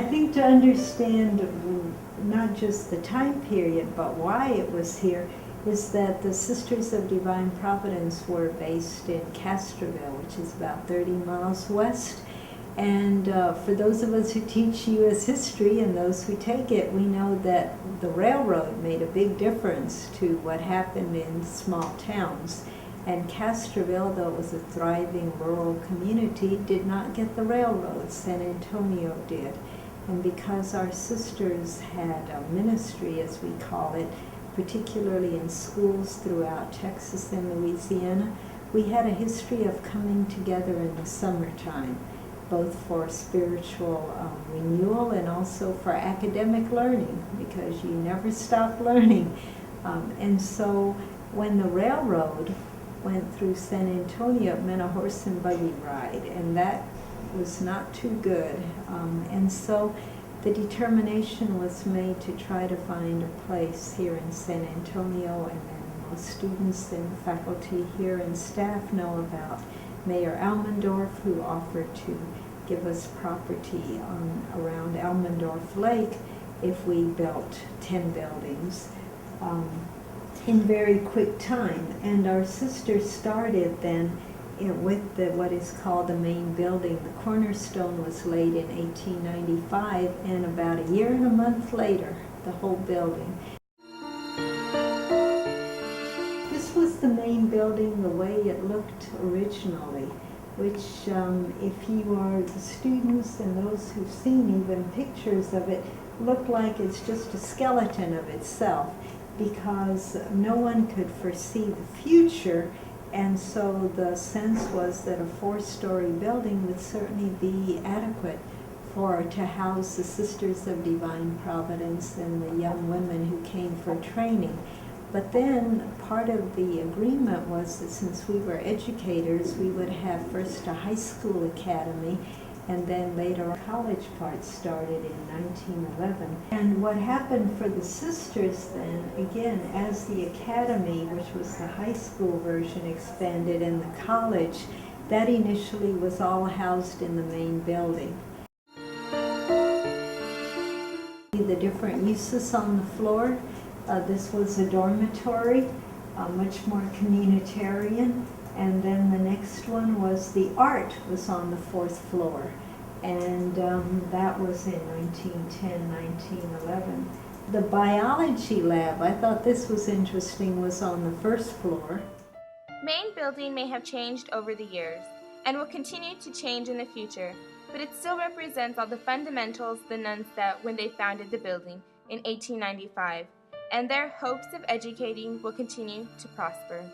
I think to understand not just the time period, but why it was here, is that the Sisters of Divine Providence were based in Castroville, which is about 30 miles west. And for those of us who teach U.S. history and those who take it, we know that the railroad made a big difference to what happened in small towns. And Castroville, though it was a thriving rural community, did not get the railroad. San Antonio did. And because our sisters had a ministry, as we call it, particularly in schools throughout Texas and Louisiana, we had a history of coming together in the summertime, both for spiritual renewal and also for academic learning, because you never stop learning. And so when the railroad went through San Antonio, it meant a horse and buggy ride, and that was not too good. And so the determination was made to try to find a place here in San Antonio, and then most students and faculty here and staff know about Mayor Almendorf, who offered to give us property around Almendorf Lake if we built 10 buildings in very quick time. And our sisters started then with what is called the main building. The cornerstone was laid in 1895, and about a year and a month later, the whole building. This was the main building the way it looked originally, which if you are the students and those who've seen even pictures of it, look like it's just a skeleton of itself, because no one could foresee the future. And so the sense was that a 4-story building would certainly be adequate to house the Sisters of Divine Providence and the young women who came for training. But then part of the agreement was that since we were educators, we would have first a high school academy, and then later a college part started in 1911. And what happened for the sisters then, again, as the academy, which was the high school version, expanded, and the college, that initially was all housed in the main building. The different uses on the floor. This was a dormitory, much more communitarian. And then the next one was the art was on the 4th floor. And that was in 1910, 1911. The biology lab, I thought this was interesting, was on the 1st floor. Main building may have changed over the years and will continue to change in the future, but it still represents all the fundamentals the nuns set when they founded the building in 1895, and their hopes of educating will continue to prosper.